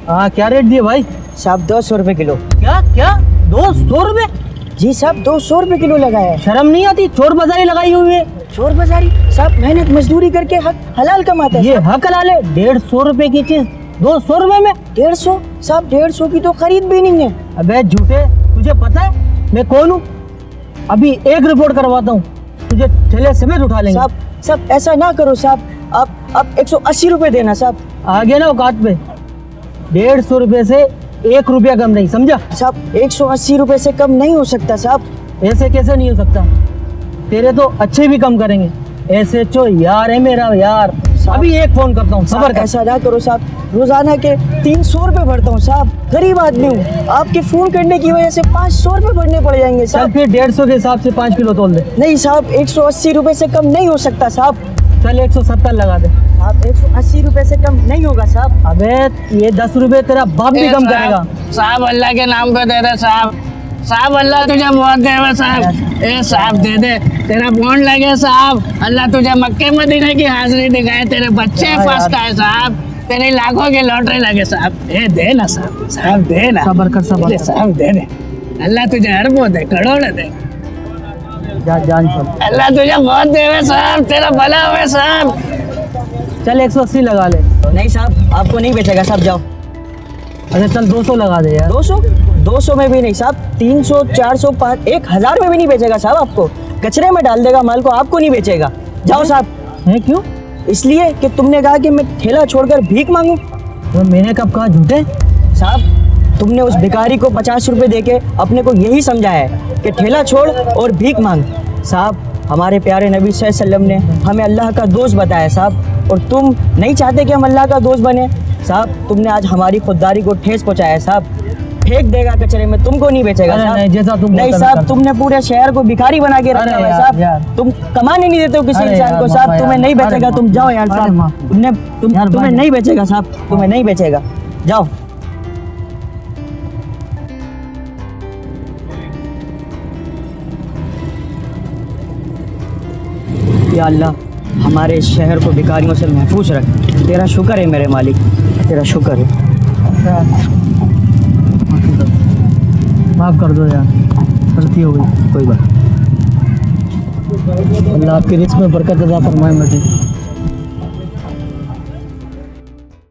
हाँ, क्या रेट दिए भाई? साहब 200 रुपए किलो। क्या क्या 200 रुपए? जी साहब 200 रुपए किलो लगाया है। शर्म नहीं आती? चोर बाजारी लगाई हुई है। चोर बाजारी? साहब मेहनत मजदूरी करके हलाल कमाते हैं। ये हक हलाल है? 150 रुपए की चीज 200 रुपए में? 150? साहब 150 की तो खरीद भी नहीं है। अबे झूठे, तुझे पता है मैं कौन हूँ? अभी एक रिपोर्ट करवाता हूँ, तुझे ठेले समेत उठा लेंगे। साहब ऐसा ना करो साहब, आप 180 रुपए देना साहब। आगे ना औकात पे। 150 रुपए से 1 रुपया कम नहीं, समझा? साहब 180 रुपए से कम नहीं हो सकता साहब। ऐसे कैसे नहीं हो सकता? तेरे तो अच्छे भी कम करेंगे। ऐसे चो यार है मेरा यार। अभी एक फोन करता हूँ, सबर कर। ऐसा ना करो साहब, रोजाना के 300 रुपए भरता हूँ साहब, गरीब आदमी हूँ। आपके फोन करने की वजह से 500 रुपए भरने पड़ जाएंगे चल साहब। फिर 150 के हिसाब से 5 किलो तोल दे। नहीं साहब 180 रुपए से कम नहीं हो सकता साहब। चल 170 लगा दे। साहब 180 रुपए से कम नहीं होगा साहब। अबे ये 10 रुपए तेरा बाप भी कम करेगा। साहब अल्लाह के नाम पे दे दे साहब। साहब अल्लाह तुझे बहुत देवे साहब। ए साहब दे दे, तेरा फोन लगे साहब। अल्लाह तुझे मक्के मदीने की हाजिरी दिखाए, तेरे बच्चे फर्स्ट आए साहब, तेरी लाखों की लॉटरी लगे साहब। ए दे ना साहब, साहब दे ना। सबर कर, सबर दे कर। साहब दे दे। अल्लाह तुझे अरबों दे, करोड़ दे। जान छोड़। अल्लाह तुझे बहुत देवे साहब, तेरा भला हुए साहब। चल 180 लगा ले। नहीं साहब आपको नहीं बेचेगा साहब, जाओ। अच्छा चल 200 लगा दे यार। 200 में भी नहीं साहब, 300, 400, 5, 1000 में भी नहीं बेचेगा साहब। आपको कचरे में डाल देगा माल को, आपको नहीं बेचेगा। जाओ साहब। है क्यों? इसलिए कि तुमने कहा कि मैं ठेला छोड़कर भीख मांगू। तो मैंने कब कहा झूठे? साहब तुमने उस भिखारी को 50 रुपए देके अपने को यही समझाया है कि ठेला छोड़ और भीख मांग। साहब हमारे प्यारे नबी सल्लल्लाहु अलैहि वसल्लम ने हमें अल्लाह का दोस्त बताया साहब, और तुम नहीं चाहते कि हम अल्लाह का दोस्त बने। साहब तुमने आज हमारी खुददारी को ठेस पहुंचाया साहब। फेंक देगा कचरे में, तुमको नहीं बेचेगा अरे साहब। नहीं, जैसा तुम नहीं बोलते साहब, वैसा। तुमने पूरे शहर को भिखारी बना के रखा अरे है यार, यार। साहब। तुम कमाने नहीं देते हो किसी अरे इंसान यार, को साहब। मामा तुम्हें यार, नहीं अरे बेचेगा, माँ। तुम जाओ यार अरे साहब। माँ। यार तुम्हें भाई। नहीं बेचेगा साहब, तुम्हें नहीं बेचेगा, जाओ। या अल्लाह हमारे इस शहर को भिखारियों से महफूज रख। तेरा शुक्र है मेरे मालिक, तेरा शुक्र है। माफ कर दो यार, गलती हो गई। कोई बात। अल्लाह आपकी रिस्क में बरकत अता फरमाए। मजीद